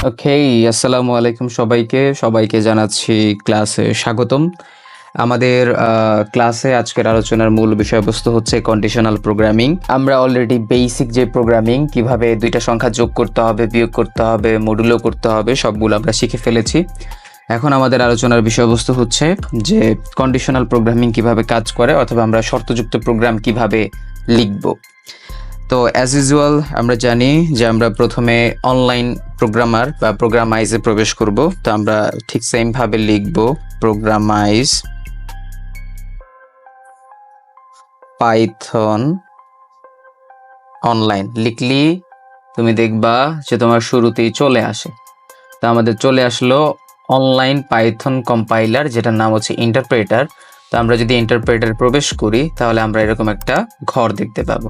ওকে, আসসালামু আলাইকুম সবাইকে জানাচ্ছি ক্লাসে স্বাগতম। আমাদের ক্লাসে আজকের আলোচনার মূল বিষয়বস্তু হচ্ছে কন্ডিশনাল প্রোগ্রামিং। আমরা অলরেডি বেসিক যে প্রোগ্রামিং, কিভাবে দুইটা সংখ্যা যোগ করতে হবে, বিয়োগ করতে হবে, মডুলো করতে হবে, সবগুলো আমরা শিখে ফেলেছি। এখন আমাদের আলোচনার বিষয়বস্তু হচ্ছে যে কন্ডিশনাল প্রোগ্রামিং কিভাবে কাজ করে, অথবা আমরা শর্তযুক্ত প্রোগ্রাম কিভাবে লিখব। তো অ্যাজ ইউজুয়াল আমরা জানি যে আমরা প্রথমে অনলাইন প্রোগ্রামার বা প্রোগ্রামাইজে প্রবেশ করব। তো আমরা ঠিক সেমভাবে লিখব প্রোগ্রামাইজ পাইথন অনলাইন। লিখলি তুমি দেখবা যে তোমার শুরুতেই চলে আসে। তো আমাদের চলে আসলো অনলাইন পাইথন কম্পাইলার, যেটার নাম হচ্ছে ইন্টারপ্রেটার। তো আমরা যদি ইন্টারপ্রেটার প্রবেশ করি তাহলে আমরা এরকম একটা ঘর দেখতে পাবো।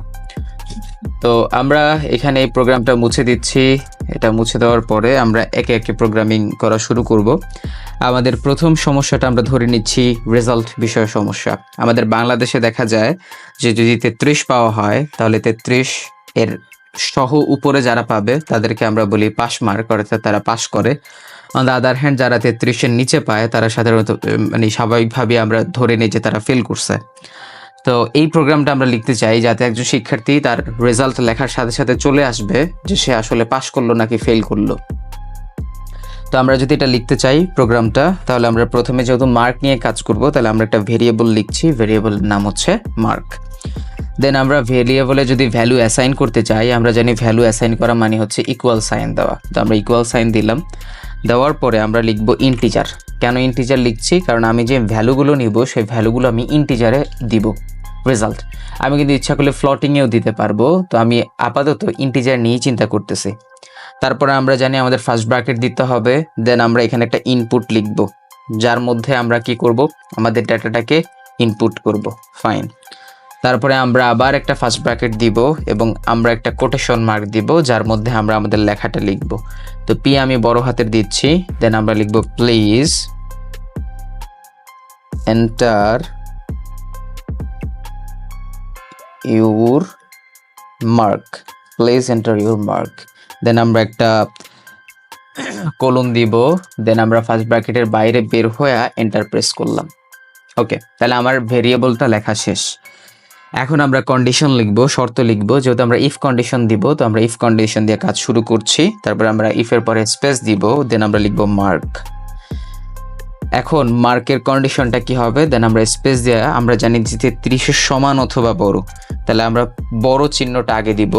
তো আমরা এখানে এই প্রোগ্রামটা মুছে দিচ্ছি। এটা মুছে দেওয়ার পরে আমরা একে একে প্রোগ্রামিং করা শুরু করব। আমাদের প্রথম সমস্যাটা আমরা ধরে নিচ্ছি রেজাল্ট বিষয় সমস্যা। আমাদের বাংলাদেশে দেখা যায় যে যদি 33 পাওয়া হয় তাহলে 33 এর সহ উপরে যারা পাবে তাদেরকে আমরা বলি পাস মার্ক, অর্থাৎ তারা পাস করে। অন দ্য আদার হ্যান্ড যারা 33-এর নিচে পায় তারা সাধারণত স্বাভাবিকভাবে আমরা ধরে নিই যে তারা ফেল করছে। তো এই প্রোগ্রামটা আমরা লিখতে চাই যাতে একজন শিক্ষার্থী তার রেজাল্ট লেখার সাথে সাথে চলে আসবে যে সে আসলে পাস করলো নাকি ফেল করলো। তো আমরা যদি এটা লিখতে চাই প্রোগ্রামটা, তাহলে আমরা প্রথমে যেহেতু মার্ক নিয়ে কাজ করব, তাহলে আমরা একটা ভেরিয়েবল লিখছি। ভেরিয়েবলের নাম হচ্ছে মার্ক। দেন আমরা ভেরিয়েবলে যদি ভ্যালু অ্যাসাইন করতে চাই, আমরা জানি ভ্যালু অ্যাসাইন করা মানে হচ্ছে ইকুয়াল সাইন দেওয়া। তো আমরা ইকুয়াল সাইন দিলাম। দেওয়ার পরে আমরা লিখব ইন্টিজার। কেন ইন্টিজার লিখছি? কারণ আমি যে ভ্যালুগুলো নিব সেই ভ্যালুগুলো আমি ইন্টিজারে দিব রেজাল্ট। আমি কিন্তু ইচ্ছা করলে ফ্লটিংয়েও দিতে পারবো। তো আমি আপাতত ইন্টিজার নিয়েই চিন্তা করতেছি। তারপরে আমরা জানি আমাদের ফার্স্ট ব্র্যাকেট দিতে হবে। দেন আমরা এখানে একটা ইনপুট লিখব, যার মধ্যে আমরা কি করব, আমাদের ডাটাটাকে ইনপুট করব। ফাইন। তারপরে আমরা আবার একটা ফার্স্ট ব্র্যাকেট দিব এবং আমরা একটা কোটেশন মার্ক দিব, যার মধ্যে আমরা আমাদের লেখাটা লিখব। তো পি আমি বড় হাতের দিচ্ছি। দেন আমরা লিখব please enter your mark. Please enter your mark. Then আমরা একটা কোলন দিব। দেন আমরা ফার্স্ট ব্র্যাকেটের বাইরে বের হয়ে এন্টার প্রেস করলাম। ওকে, তাহলে আমার ভেরিয়েবলটা লেখা শেষ। এখন আমরা কন্ডিশন লিখব, শর্ত লিখব। যেহেতু আমরা ইফ কন্ডিশন দিব, তো আমরা ইফ কন্ডিশন দিয়ে কাজ শুরু করছি। তারপরে আমরা ইফের পরে স্পেস দিব। দেন আমরা লিখব মার্ক। এখন মার্কের কন্ডিশনটা কি হবে? দেন আমরা স্পেস দিয়ে, আমরা জানি যে 30-এর সমান অথবা বড়, তাহলে আমরা বড় চিহ্নটা আগে দিব।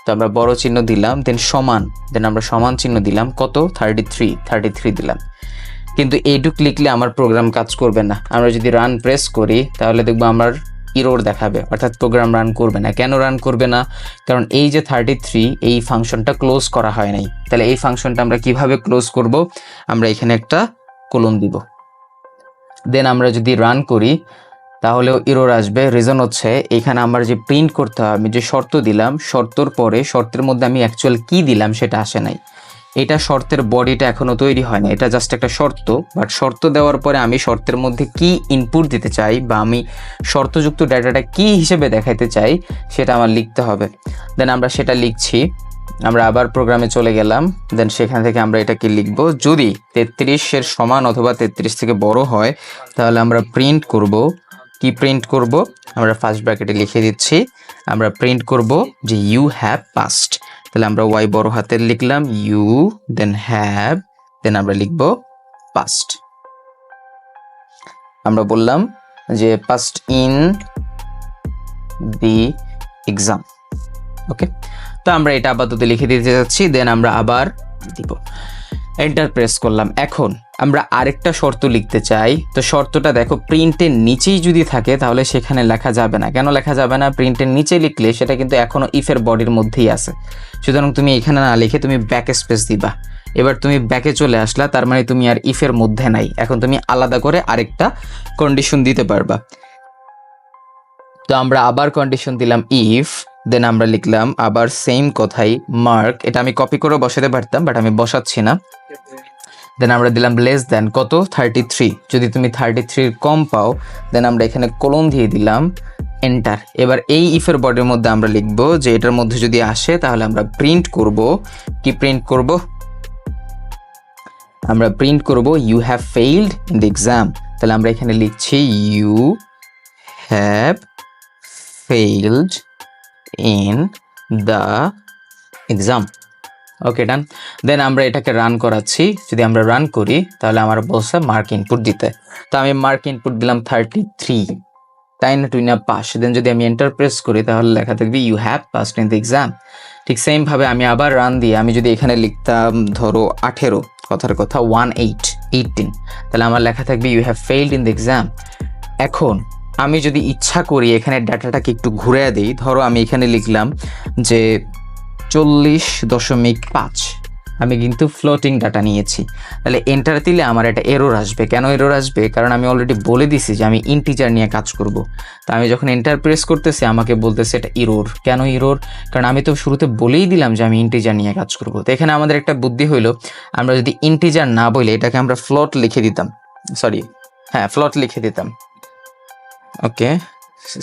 তো আমরা বড় চিহ্ন দিলাম। দেন সমান, দেন আমরা সমান চিহ্ন দিলাম। কত? 33 দিলাম। কিন্তু এইটুক লিখলে আমার প্রোগ্রাম কাজ করবে না। আমরা যদি রান প্রেস করি তাহলে দেখবো আমার ইরোর দেখাবে, অর্থাৎ প্রোগ্রাম রান করবে না। কেন রান করবে না? কারণ এই যে 33, এই ফাংশনটা ক্লোজ করা হয় নাই। তাহলে এই ফাংশনটা আমরা কিভাবে ক্লোজ করব? আমরা এখানে একটা কোলন দিব। দেন আমরা যদি রান করি তাহলেও ইরোর আসবে। রিজন হচ্ছে এখানে আমার যে প্রিন্ট করতে হবে, আমি যে শর্ত দিলাম, শর্তর পরে শর্তের মধ্যে আমি অ্যাকচুয়াল কি দিলাম সেটা আসে নাই। এটা শর্তের বডিটা এখনো তৈরি হয় না, এটা জাস্ট একটা শর্ত। বাট শর্ত দেওয়ার পরে আমি শর্তের মধ্যে কি ইনপুট দিতে চাই বা আমি শর্তযুক্ত ডাটাটা কি হিসেবে দেখাইতে চাই সেটা আমার লিখতে হবে। দেন আমরা সেটা লিখছি। আমরা আবার প্রোগ্রামে চলে গেলাম। দেন সেখান থেকে আমরা এটা কি লিখব, যদি 33-এর সমান অথবা 33 থেকে বড় হয় তাহলে আমরা প্রিন্ট করব। কি প্রিন্ট করব? আমরা ফার্স্ট ব্র্যাকেটে লিখে দিচ্ছি। আমরা প্রিন্ট করব যে ইউ হ্যাভ পাসড। তাহলে আমরা ওয়াই বড় হাতের লিখলাম, ইউ, দেন হ্যাভ, দেন আমরা লিখব পাসড। আমরা বললাম যে পাসড ইন দি এক্সাম। ওকে, তো আমরা এটা আপাতত লিখে দিতে যাচ্ছি। দেন আমরা আবার দিব, এন্টার প্রেস করলাম। এখন আমরা আরেকটা শর্ত লিখতে চাই। তো শর্তটা দেখো, প্রিন্টের নিচেই যদি থাকে তাহলে সেখানে লেখা যাবে না। কেন লেখা যাবে না? প্রিন্টের নিচে লিখলে সেটা কিন্তু এখনো ইফের বডির মধ্যেই আছে। সুতরাং তুমি এখানে না লিখে তুমি ব্যাক স্পেস দিবা। এবার তুমি ব্যাকে চলে আসলা, তার মানে তুমি আর ইফের মধ্যে নাই। এখন তুমি আলাদা করে আরেকটা কন্ডিশন দিতে পারবা। তো আমরা আবার কন্ডিশন দিলাম ইফ। দেন আমরা লিখলাম আবার সেম কথাই মার্ক। এটা আমি কপি করে বসাতে পারতাম, বাট আমি বসাচ্ছি না। দেন আমরা দিলাম লেস দেন কত? 33। যদি তুমি 33 কম পাও দেন আমরা এখানে কোলন দিয়ে দিলাম, এন্টার। এবার এই ইফের বডির মধ্যে আমরা লিখবো যে এটার মধ্যে যদি আসে তাহলে আমরা প্রিন্ট করব। কি প্রিন্ট করব? আমরা প্রিন্ট করব you have failed in the exam. তাহলে আমরা এখানে লিখছি you have failed in the exam. Okay done. Then আমরা এটাকে রান করাচ্ছি। যদি আমরা রান করি তাহলে আমার বলছে মার্ক ইনপুট দিতে। তো আমি মার্ক ইনপুট দিলাম 33, তাই না, 2 না পাস। দেন যদি আমি এন্টার প্রেস করি তাহলে লেখা থাকবে you have passed in the exam. ঠিক সেম ভাবে আমি আবার রান দিয়ে আমি যদি এখানে লিখতাম ধরো 18, কথার কথা 18, তাহলে আমার লেখা থাকবে you have failed in the exam. এখন আমি যদি ইচ্ছা করি এখানে ডাটাটাকে একটু ঘুরে দিই, ধরো আমি এখানে লিখলাম যে 40.5, আমি কিন্তু ফ্লোটিং ডাটা নিয়েছি। তাহলে এন্টার দিলে আমার একটা এরর আসবে। কেন এরর আসবে? কারণ আমি অলরেডি বলে দিছি যে আমি ইন্টিজার নিয়ে কাজ করব। তো আমি যখন এন্টার প্রেস করতেছি আমাকে বলতেছে এটা এরর। কেন এরর? কারণ আমি তো শুরুতে বলেই দিলাম যে আমি ইন্টিজার নিয়ে কাজ করব। তো এখানে আমাদের একটা বুদ্ধি হইলো, আমরা যদি ইন্টিজার না বলে এটাকে আমরা ফ্লোট লিখে দিতাম, ফ্লোট লিখে দিতাম। ওকে,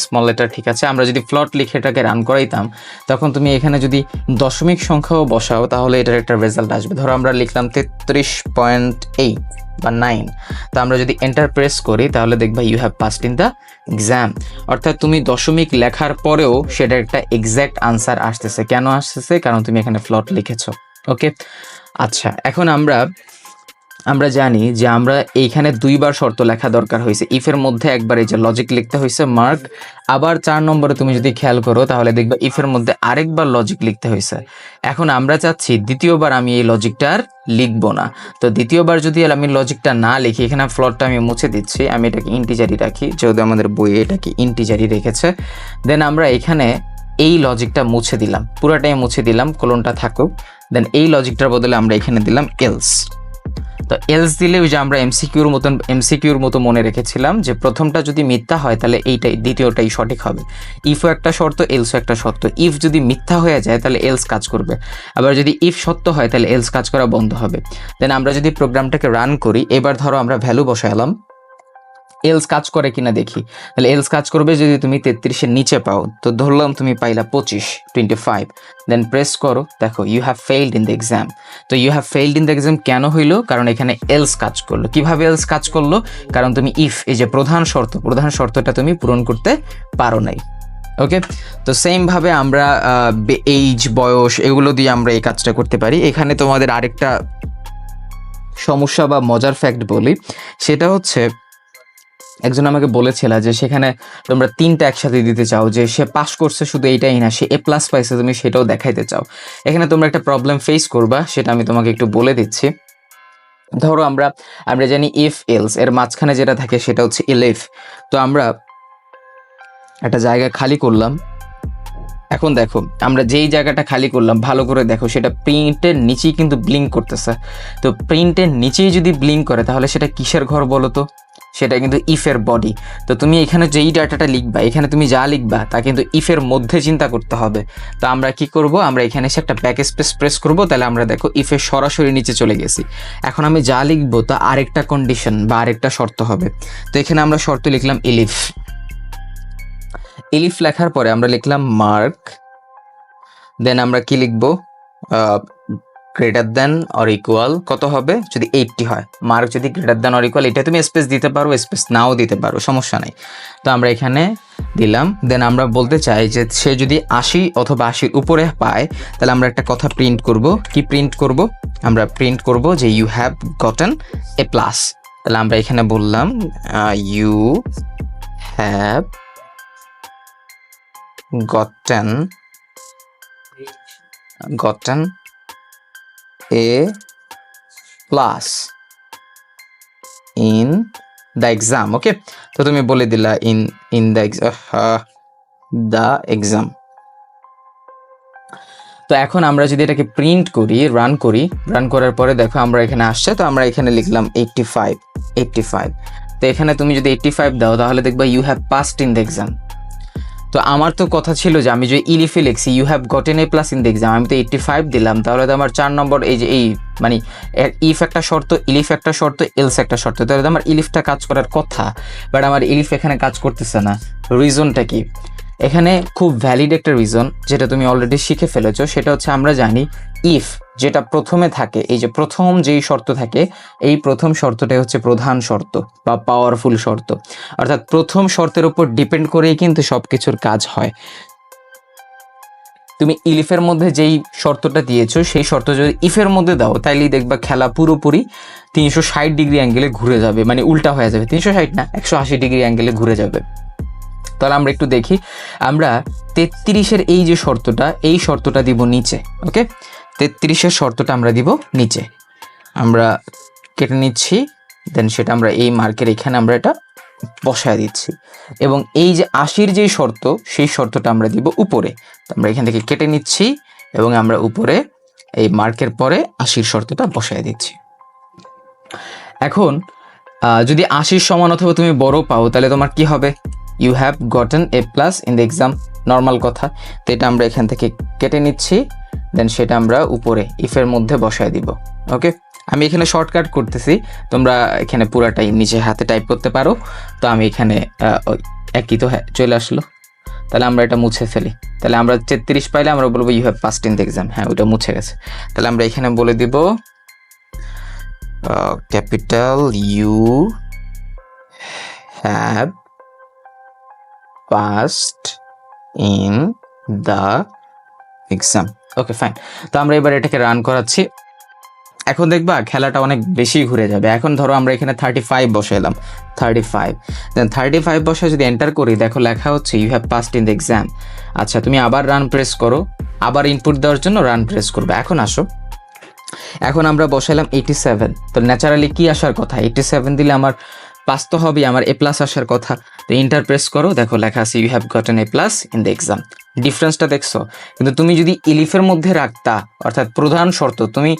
স্মল লেটার ঠিক আছে। আমরা যদি ফ্লোট লিখে এটাকে রান করাইতাম তখন তুমি এখানে যদি দশমিক সংখ্যাও বসাও তাহলে এটার একটা রেজাল্ট আসবে। ধরো আমরা লিখলাম 33.8 বা 9। তো আমরা যদি এন্টার প্রেস করি তাহলে দেখবা you have passed in the exam. অর্থাৎ তুমি দশমিক লেখার পরেও সেটা একটা এক্স্যাক্ট আনসার আসতেছে। কেন আসতেছে? কারণ তুমি এখানে ফ্লোট লিখেছো। ওকে, আচ্ছা, এখন আমরা জানি যে আমরা এইখানে 2বার শর্ত লেখা দরকার হয়েছে। ইফের মধ্যে একবার এই যে লজিক লিখতে হয়েছে মার্ক, আবার 4 নম্বরে তুমি যদি খেয়াল করো তাহলে দেখবা ইফের মধ্যে আরেকবার লজিক লিখতে হয়েছে। এখন আমরা চাচ্ছি দ্বিতীয়বার আমি এই লজিকটা আর লিখবো না। তো দ্বিতীয়বার যদি আমি লজিকটা না লিখি, এখানে ফ্লোটটা আমি মুছে দিচ্ছি, আমি এটাকে ইন্টিজারই রাখি, যেহেতু আমাদের বইয়ে এটাকে ইন্টিজারই রেখেছে। দেন আমরা এখানে এই লজিকটা মুছে দিলাম, পুরাটাই মুছে দিলাম, কোলনটা থাকুক। দেন এই লজিকটার বদলে আমরা এখানে দিলাম এলস। তো এলস দিলে ওই যে আমরা এমসিকিউর মতো মনে রেখেছিলাম যে প্রথমটা যদি মিথ্যা হয় তাহলে এইটাই, দ্বিতীয়টাই সঠিক হবে। ইফও একটা শর্ত, এলসও একটা শর্ত। ইফ যদি মিথ্যা হয়ে যায় তাহলে এলস কাজ করবে, আবার যদি ইফ সত্য হয় তাহলে এলস কাজ করা বন্ধ হবে। দেন আমরা যদি প্রোগ্রামটাকে রান করি, এবার ধরো আমরা ভ্যালু বসালাম, এলস কাজ করে কিনা দেখি। তাহলে এলস কাজ করবে যদি তুমি 33-এর নিচে পাও। তো ধরলাম তুমি পাইলা 25, দেন প্রেস করো, দেখো you have failed in the exam. তো you have failed in the exam কেন হইলো? কারণ এখানে এলস কাজ করলো। কিভাবে এলস কাজ করলো? কারণ তুমি ইফ, এই যে প্রধান শর্তটা তুমি পূরণ করতে পারো নাই। ওকে, তো সেম ভাবে আমরা এইজ, বয়স, এগুলো দিয়ে আমরা এই কাজটা করতে পারি। এখানে তোমাদের আরেকটা সমস্যা বা মজার ফ্যাক্ট বলি, সেটা হচ্ছে একজন আমাকে বলেছিল যে সেখানে তোমরা 3টা একসাথে দিতে চাও, যে সে পাস করছে শুধু এইটাই না, সে A+ পাইছে, তুমি সেটাও দেখাইতে চাও। এখানে তোমরা একটা প্রবলেম ফেস করবা, সেটা আমি তোমাকে একটু বলে দিচ্ছি। ধরো আমরা জানি ইফ এলস এর মাঝখানে যেটা থাকে সেটা হচ্ছে এলিফ। তো আমরা একটা জায়গা খালি করলাম। এখন দেখো আমরা যেই জায়গাটা খালি করলাম ভালো করে দেখো, সেটা প্রিন্টের নিচেই কিন্তু ব্লিঙ্ক করতেছে। তো প্রিন্টের নিচেই যদি ব্লিঙ্ক করে তাহলে সেটা কিসের ঘর বলো তো? সেটা কিন্তু ইফের বডি। তো তুমি এখানে যেই ডাটাটা লিখবা, এখানে তুমি যা লিখবা তা কিন্তু ইফের মধ্যে চিন্তা করতে হবে। তো আমরা কি করব, আমরা এখানে এসে একটা ব্যাক স্পেস প্রেস করব, তাহলে আমরা দেখো ইফের সরাসরি নিচে চলে গেছি। এখন আমি যা লিখবো তা আরেকটা কন্ডিশন বা আরেকটা শর্ত হবে। তো এখানে আমরা শর্ত লিখলাম এলিফ। এলিফ লেখার পরে আমরা লিখলাম মার্ক, দেন আমরা কি লিখবো, গ্রেটার দেন অর ইকুয়াল কত হবে? যদি 80 হয়। মার্ক যদি গ্রেটার দেন অর ইকুয়াল, এটা তুমি স্পেস দিতে পারো, স্পেস নাও দিতে পারো, সমস্যা নাই। তো আমরা এখানে দিলাম। দেন আমরা বলতে চাই যে সে যদি 80 অথবা 80-র উপরে পায় তাহলে আমরা একটা কথা প্রিন্ট করব। কি প্রিন্ট করব? আমরা প্রিন্ট করব যে ইউ হ্যাভ গটেন A+। তাহলে আমরা এখানে বললাম you have gotten A+ in the exam. Okay, তো তুমি বলে দিলা in the exam. তো এখন আমরা যদি এটাকে প্রিন্ট করি, রান করার পরে দেখো আমরা এখানে আসছে। তো আমরা এখানে লিখলাম 85। তো এখানে তুমি যদি 85 দাও তাহলে দেখবা you have passed in the exam. তো আমার তো কথা ছিল যে আমি যে ইলিফে লিখছি you have gotten A+ in the exam, আমি তো 85 দিলাম, তাহলে তো আমার 4 নম্বর এই যে এই মানে ইফ একটা শর্ত, ইলিফ একটা শর্ত, এলস একটা শর্ত, তাহলে তো আমার ইলিফটা কাজ করার কথা, বাট আমার ইলিফ এখানে কাজ করতেছে না। রিজনটা কি? এখানে খুব ভ্যালিড একটা রিজন যেটা তুমি অলরেডি শিখে ফেলেছো, সেটা হচ্ছে আমরা জানি ইফ যেটা প্রথমে থাকে, এই যে প্রথম যেই শর্ত থাকে, এই প্রথম শর্তটাই হচ্ছে প্রধান শর্ত বা পাওয়ারফুল শর্ত। অর্থাৎ প্রথম শর্তের উপর ডিপেন্ড করেই কিন্তু সব কিছুর কাজ হয়। তুমি ইলিফের মধ্যে যেই শর্তটা দিয়েছো সেই শর্ত যদি ইফের মধ্যে দাও, তাইলেই দেখবা খেলা পুরোপুরি 360 ডিগ্রি অ্যাঙ্গেলে ঘুরে যাবে, মানে উল্টা হয়ে যাবে, 360 না 180 ডিগ্রি অ্যাঙ্গেলে ঘুরে যাবে। তাহলে আমরা একটু দেখি, আমরা 33-এর এই যে শর্তটা, এই শর্তটা দিব নিচে। ওকে, 33-এর শর্তটা আমরা দিব নিচে, আমরা কেটে নিচ্ছি, দেন সেটা আমরা এই মার্কের এখানে আমরা এটা বসায় দিচ্ছি। এবং এই যে 80-র যেই শর্ত, সেই শর্তটা আমরা দিব উপরে, তো আমরা এখান থেকে কেটে নিচ্ছি এবং আমরা উপরে এই মার্কের পরে 80-র শর্তটা বসায় দিচ্ছি। এখন যদি 80-র সমান অথবা তুমি বড় পাও, তাহলে তোমার কি হবে? You have gotten a plus in the exam, normal কথা। তো এটা আমরা এখান থেকে কেটে নিচ্ছি, দেন সেটা আমরা উপরে ইফের মধ্যে বসায় দিব। ওকে, আমি এখানে শর্টকাট করতেছি, তোমরা এখানে পুরাটাই নিচে হাতে টাইপ করতে পারো। তো আমি এখানে একই তো হ্যাঁ চলে আসলো, তাহলে আমরা এটা মুছে ফেলি। তাহলে আমরা 33 পাইলে আমরা বলবো you have passed in the exam. হ্যাঁ, ওটা মুছে গেছে। তাহলে আমরা এখানে বলে দিব capital you have passed in the exam. Okay, fine. তো আমরা এবার এটাকে রান করাচ্ছি। এখন দেখবা খেলাটা অনেক বেশি ঘুরে যাবে। এখন ধরো আমরা এখানে 35 বসাইলাম, 35, দেন 35 বসায় যদি এন্টার করি, দেখো লেখা হচ্ছে you have passed in the exam. আচ্ছা, তুমি আবার রান প্রেস করো, আবার ইনপুট দেওয়ার জন্য রান প্রেস করবে। এখন আসো, এখন আমরা বসাইলাম 87। তো ন্যাচারালি কি আসার কথা? 87 দিলে আমার পাস তো হবে, আমার এ প্লাস আসার কথা। তো ইন্টার প্রেস করো, দেখো লেখা আছে you have gotten a plus in the exam. ডিফারেন্সটা দেখছো? কিন্তু তুমি যদি ইলিফের মধ্যে রাখতা, অর্থাৎ প্রধান শর্ত, তুমি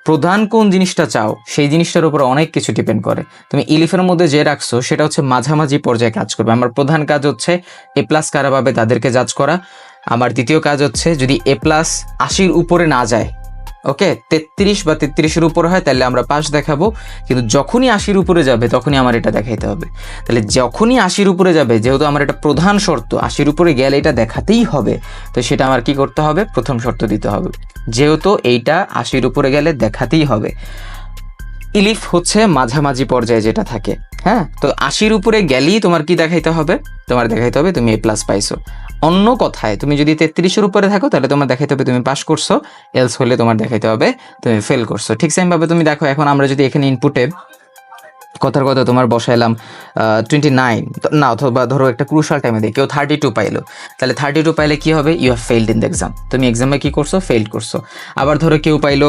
প্রধান কোন জিনিসটা চাও সেই জিনিসটার উপর অনেক কিছু ডিপেন্ড করে। তুমি ইলিফের মধ্যে যে রাখছো সেটা হচ্ছে মাঝামাঝি পর্যায়ে কাজ করবে। আমার প্রধান কাজ হচ্ছে এ প্লাস কারা পাবে তাদেরকে জাজ করা। আমার দ্বিতীয় কাজ হচ্ছে যদি এ প্লাস 80-র উপরে না যায়, ওকে, 33 বা 33-এর উপরে হয়, তাহলে আমরা পাস দেখাবো। কিন্তু যখনই 80-র উপরে যাবে তখনই আমার এটা দেখাইতে হবে। তাহলে যখনই 80-র উপরে যাবে, যেহেতু আমার এটা প্রধান শর্ত, 80-র উপরে গেলে এটা দেখাতেই হবে, তো সেটা আমার কি করতে হবে? প্রথম শর্ত দিতে হবে, যেহেতু এইটা 80-র উপরে গেলে দেখাতেই হবে। ইলিফ হচ্ছে মাঝামাঝি পর্যায়ে যেটা থাকে। হ্যাঁ, তো 80-র উপরে গেলেই তোমার কি দেখাইতে হবে? তোমার দেখাইতে হবে তুমি এ প্লাস পাইছো। অন্য কথায়, তুমি যদি 33-এর উপরে থাকো তাহলে তোমার দেখাইতে হবে তুমি পাস করছো, এলস হলে তোমার দেখাইতে হবে তুমি ফেল করছো। ঠিক সেম ভাবে তুমি দেখো, এখন আমরা যদি এখানে ইনপুটে কথার কথা তোমার বসাইলাম 29 না, অথবা ধরো একটা ক্রুশাল টাইমে দিই কেউ 32 পাইলো, তাহলে 32 পাইলে কি হবে? You have failed in the exam, তুমি এক্সামে কি করছো? ফেইল করছো। আবার ধরো কেউ পাইলো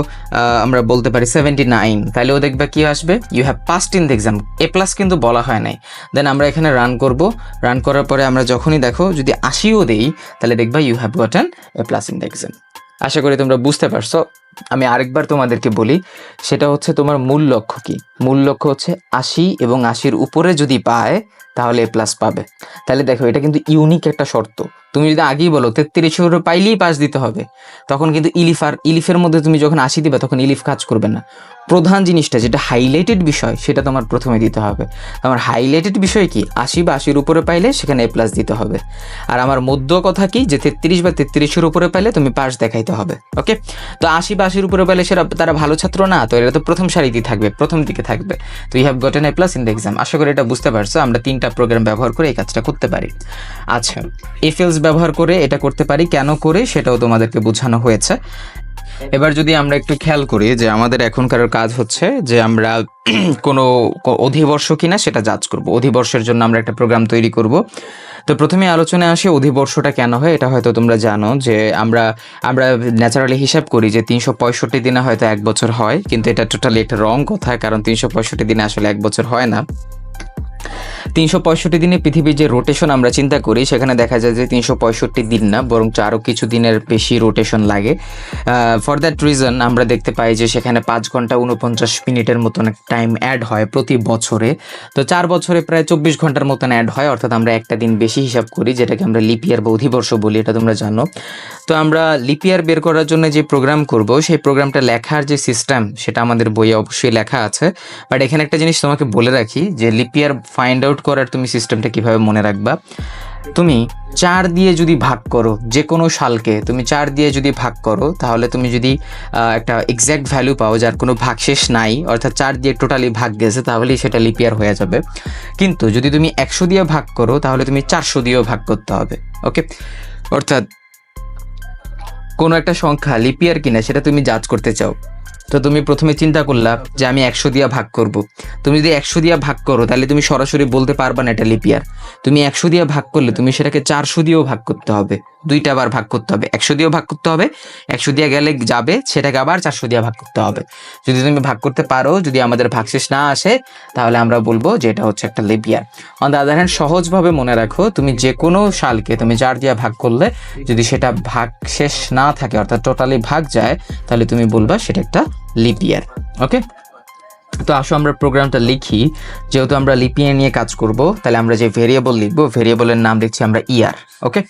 আমরা বলতে পারি 79, তাহলেও দেখবে কি আসবে? You have passed in the exam, A plus কিন্তু বলা হয় নাই। দেন আমরা এখানে রান করব, রান করার পরে আমরা যখনই দেখো যদি 80ও দেই, তাহলে দেখবা you have gotten a plus in the exam. আশা করি তোমরা বুঝতে পারছো। আমি আরেকবার তোমাদেরকে বলি, সেটা হচ্ছে তোমার মূল লক্ষ্য কি? মূল লক্ষ্য হচ্ছে 80 এবং 80-র উপরে যদি পায় তাহলে এ প্লাস পাবে। তাহলে দেখো, এটা কিন্তু ইউনিক একটা শর্ত। তুমি যদি আগেই বলো 33-এর উপরে পাইলেই পাস দিতে হবে, তখন কিন্তু ইলিফের মধ্যে তুমি যখন 80 দিবে তখন ইলিফ কাজ করবে না। প্রধান জিনিসটা যেটা হাইলাইটেড বিষয় সেটা তোমার প্রথমে দিতে হবে। আমার হাইলাইটেড বিষয় কি? 80 বা 80-র উপরে পাইলে সেখানে এ প্লাস দিতে হবে। আর আমার মধ্য কথা কি? যে 33 বা 33-এর উপরে পাইলে তুমি পাস দেখাইতে হবে। ওকে, তো 80 বা 80-র উপরে পাইলে সেটা তারা ভালো ছাত্র না, তো এরা তো প্রথম সারিতেই থাকবে, প্রথম দিকে থাকবে। তো you have gotten a plus in the exam. আশা করি এটা বুঝতে পারছো। আমরা 3টা প্রোগ্রাম ব্যবহার করে এই কাজটা করতে পারি। আচ্ছা, ইফ এলস ব্যবহার করে এটা করতে পারি, কেন করে সেটাও তোমাদেরকে বোঝানো হয়েছে। এবার যদি আমরা একটু খেয়াল করি যে আমাদের এখনকার কাজ হচ্ছে যে আমরা কোনো অধিবর্ষ কিনা সেটা জাজ করব। অধিবর্ষের জন্য আমরা একটা প্রোগ্রাম তৈরি করব। তো প্রথমে আলোচনায় আসে অধিবর্ষটা কেন হয়। এটা হয়তো তোমরা জানো যে আমরা ন্যাচারালি হিসাব করি যে 365 দিনে হয়তো 1 বছর হয়, কিন্তু এটা টোটালি একটা রং কথা, কারণ 365 দিনে আসলে 1 বছর হয় না। 365 দিনে পৃথিবীর যে রোটেশন আমরা চিন্তা করি, সেখানে দেখা যায় যে 365 দিন না, বরং আরও কিছু দিনের বেশি রোটেশন লাগে। ফর দ্যাট রিজন আমরা দেখতে পাই যে সেখানে 5 ঘন্টা 49 মিনিটের মতন টাইম অ্যাড হয় প্রতি বছরে। তো 4 বছরে প্রায় 24 ঘন্টার মতন অ্যাড হয়, অর্থাৎ আমরা একটা দিন বেশি হিসাব করি, যেটাকে আমরা লিপ ইয়ার বা অধিবর্ষ বলি, এটা তোমরা জানো। তো আমরা লিপ ইয়ার বের করার জন্য যে প্রোগ্রাম করব, সেই প্রোগ্রামটা লেখার যে সিস্টেম সেটা আমাদের বইয়ে অবশ্যই লেখা আছে। বাট এখানে একটা জিনিস তোমাকে বলে রাখি যে লিপ ইয়ার ফাইন্ড আউট করার তুমি সিস্টেমটা কিভাবে মনে রাখবা। তুমি 4 দিয়ে যদি ভাগ করো, যে কোনো সালকে তুমি 4 দিয়ে যদি ভাগ করো, তাহলে তুমি যদি একটা এক্স্যাক্ট ভ্যালু পাও যার কোনো ভাগশেষ নাই, অর্থাৎ 4 দিয়ে টোটালি ভাগ গেছে, তাহলেই সেটা লিপ ইয়ার হয়ে যাবে। কিন্তু যদি তুমি 100 দিয়ে ভাগ করো, তাহলে তুমি 400 দিয়েও ভাগ করতে হবে। ওকে, অর্থাৎ কোনো একটা সংখ্যা লিপ ইয়ার কিনা সেটা তুমি জাজ করতে চাও, তো তুমি প্রথমে চিন্তা করলা যে আমি 100 দিয়ে ভাগ করব। তুমি যদি 100 দিয়ে ভাগ করো, তাহলে তুমি সরাসরি বলতে পারবা না এটা লিপ ইয়ার। তুমি 100 দিয়ে ভাগ করলে তুমি সেটাকে 400 দিয়েও ভাগ করতে হবে, দুইটা বার ভাগ করতে হবে, 100 দিয়েও ভাগ করতে হবে, 100 দিয়ে গেলে যাবে, সেটাকে আবার 400 দিয়ে ভাগ করতে হবে। যদি তুমি ভাগ করতে পারো, যদি আমাদের ভাগশেষ না আসে, তাহলে আমরা বলবো যে এটা হচ্ছে একটা lip year. On the other hand, সহজভাবে মনে রাখো, তুমি যে কোনো সালকে তুমি 4 দিয়ে ভাগ করলে যদি সেটা ভাগশেষ না থাকে, অর্থাৎ টোটালি ভাগ যায়, তাহলে তুমি বলবা সেটা একটা লিপ ইয়ার। ওকে, তো আসো আমরা প্রোগ্রামটা লিখি। যেহেতু আমরা লিপ ইয়ার নিয়ে কাজ করব, তাহলে আমরা যে ভেরিয়েবল লিখবো, ভেরিয়েবলের নাম লিখছি আমরা ইয়ার। ওকে,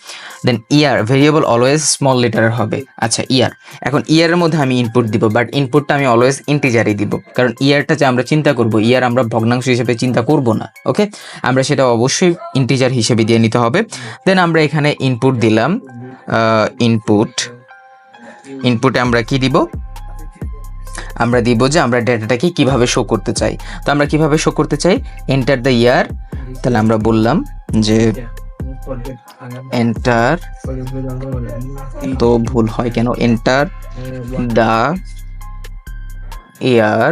দেন ইয়ার ভেরিয়েবল অলওয়েজ স্মল লেটারের হবে। আচ্ছা, ইয়ার, এখন ইয়ারের মধ্যে আমি ইনপুট দিব, বাট ইনপুটটা আমি অলওয়েজ ইন্টিজারই দিব, কারণ ইয়ারটা যে আমরা চিন্তা করব, ইয়ার আমরা ভগ্নাংশ হিসেবে চিন্তা করব না। ওকে, আমরা সেটা অবশ্যই ইন্টিজার হিসেবে দিয়ে নিতে হবে। দেন আমরা এখানে ইনপুট দিলাম, ইনপুটে আমরা কি দিব, আমরা দিব যে আমরা ডেটাটাকে কিভাবে শো করতে চাই। তো আমরা কিভাবে শো করতে চাই, এন্টার দ্য ইয়ার, তাহলে আমরা বললাম যে এন্টার, তো ভুল হয় কেন, এন্টার দ্য ইয়ার।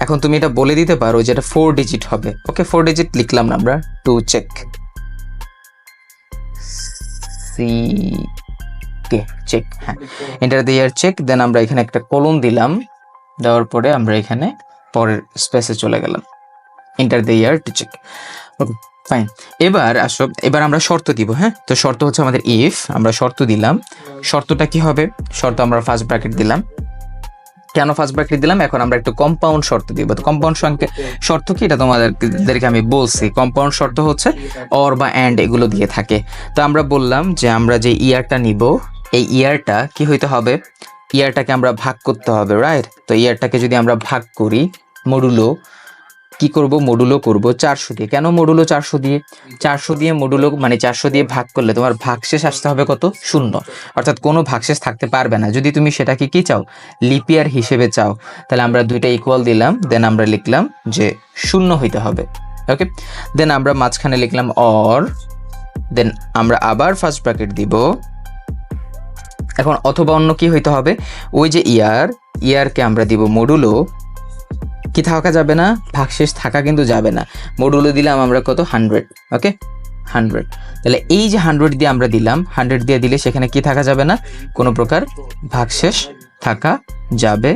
এখন তুমি এটা বলে দিতে পারো যে এটা 4 ডিজিট হবে। ওকে, 4 ডিজিট লিখলাম না আমরা, টু চেক, চেক, হ্যাঁ, এন্টার দ্য ইয়ার চেক। দেন আমরা এখানে একটা কলন দিলাম, দেওয়ার পরে আমরা এখানে পরের স্পেসে চলে গেলাম, enter the year to check. Okay, fine. এবার আসো, এবার আমরা শর্ত দিব। হ্যাঁ, তো শর্ত হচ্ছে আমাদের ইফ, আমরা শর্ত দিলাম। শর্তটা কি হবে, শর্ত আমরা ফার্স্ট ব্র্যাকেট দিলাম। কেন ফার্স্ট ব্র্যাকেট দিলাম, এখন আমরা একটু কম্পাউন্ড শর্ত দিব। তো কম্পাউন্ড শর্ত কি, এটা তোমাদেরকে আমি বলছি। কম্পাউন্ড শর্ত হচ্ছে অর বা অ্যান্ড এগুলো দিয়ে থাকে। তো আমরা বললাম যে আমরা যে ইয়ারটা নিব, এই ইয়ারটা কি হইতে হবে, ইয়ারটাকে আমরা ভাগ করতে হবে, রাইট? তো ইয়ারটাকে যদি আমরা ভাগ করি, মডুলো কি করব, মডুলো করব 400 দিয়ে। কেন মডুলো 400 দিয়ে, 400 দিয়ে মডুলো মানে 400 দিয়ে ভাগ করলে তোমার ভাগশেষ আসতে হবে কত, 0, অর্থাৎ কোনো ভাগশেষ থাকতে পারবে না। যদি তুমি সেটাকে কি চাও, লিপ ইয়ার হিসেবে চাও, তাহলে আমরা দুইটা ইকুয়াল দিলাম, দেন আমরা লিখলাম যে 0 হইতে হবে। ওকে, দেন আমরা মাঝখানে লিখলাম অর, দেন আমরা আবার ফার্স্ট ব্র্যাকেট দিব। এখন অথবা অন্য কি হইতে হবে, ওই যে ইয়ারকে আমরা দিব মডুলো, কি থাকা যাবে না, ভাগশেষ থাকা কিন্তু যাবে না। মডুলো দিলাম আমরা কত, 100। ওকে, 100, তাহলে এই যে 100 দিয়ে আমরা দিলাম, 100 দিয়ে দিলে সেখানে কি থাকা যাবে না, কোনো প্রকার ভাগশেষ থাকা যাবে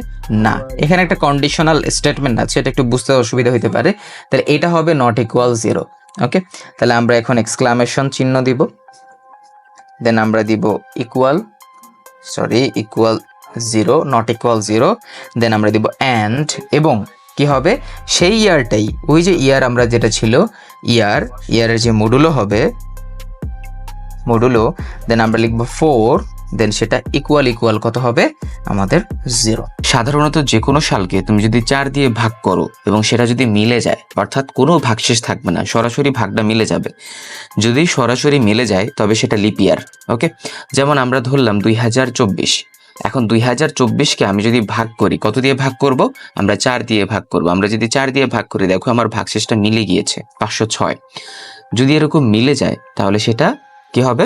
না। এখানে একটা কন্ডিশনাল স্টেটমেন্ট আছে, এটা একটু বুঝতে অসুবিধা হতে পারে। তাহলে এটা হবে নট ইকুয়াল 0। ওকে, তাহলে আমরা এখন এক্সক্লামেশন চিহ্ন দিব, দেন আমরা দিব ইকুয়াল 0, নট ইকুয়াল 0, দেন আমরা দিব অ্যান্ড, এবং কি হবে, সেই ইয়ারটাই, ওই যে ইয়ার আমরা যেটা ছিল, ইয়ারের যে মডুলো হবে, মডুলো, দেন আমরা লিখব 4, দেন সেটা ইকুয়াল কত হবে আমাদের 0। সাধারণত যে কোনো সালকে তুমি যদি 4 দিয়ে ভাগ করো এবং সেটা যদি মিলে যায়, অর্থাৎ কোনো ভাগশেষ থাকবে না, সরাসরি ভাগটা মিলে যাবে। যদি সরাসরি মিলে যায় তবে সেটা লিপ ইয়ার। ওকে, যেমন আমরা ধরলাম 2024, এখন 2024কে আমি যদি ভাগ করি, কত দিয়ে ভাগ করব, আমরা 4 দিয়ে ভাগ করব। আমরা যদি 4 দিয়ে ভাগ করি, দেখো আমার ভাগশেষটা মিলে গিয়েছে 506। যদি এরকম মিলে যায় তাহলে সেটা কি হবে,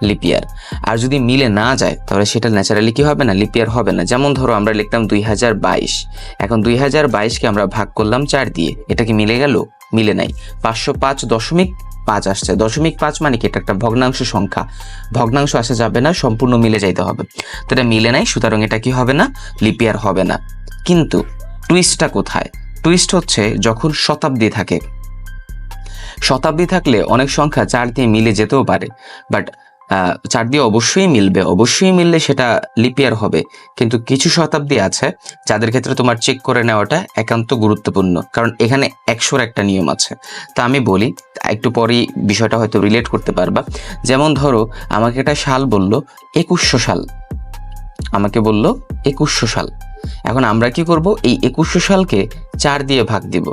লিপ ইয়ার। আর যদি মিলে না যায় তাহলে সেটা ন্যাচারালি কি হবে না, লিপ ইয়ার হবে না। যেমন ধরো আমরা লিখলাম 2022, এখন 2022কে আমরা ভাগ করলাম 4 দিয়ে, এটা কি মিলে গেল, মিলে নাই। 505.5 আসছে, 0.5 মানে কি, এটা একটা ভগ্নাংশ সংখ্যা, ভগ্নাংশ আসা যাবে না, সম্পূর্ণ মিলে যাইতে হবে। তো এটা মিলে নাই, সুতরাং এটা কি হবে না, লিপ ইয়ার হবে না। কিন্তু টুইস্টটা কোথায়, টুইস্ট হচ্ছে যখন শতাব্দী থাকে। শতাব্দী থাকলে অনেক সংখ্যা 4 দিয়ে মিলে যেতেও পারে, বাট 4 দিয়ে অবশ্যই মিললে সেটা লিপ ইয়ার হবে। কিন্তু কিছু শতাব্দী আছে যাদের ক্ষেত্রে তোমার চেক করে নেওয়াটা একান্ত গুরুত্বপূর্ণ, কারণ এখানে 100-র একটা নিয়ম আছে। তা আমি বলি, একটু পরেই বিষয়টা হয়তো রিলেট করতে পারবা। যেমন ধরো আমাকে একটা সাল বললো 2100 সাল, আমাকে বললো 2100 সাল। এখন আমরা কি করব, এই 2100 সালকে 4 দিয়ে ভাগ দিব।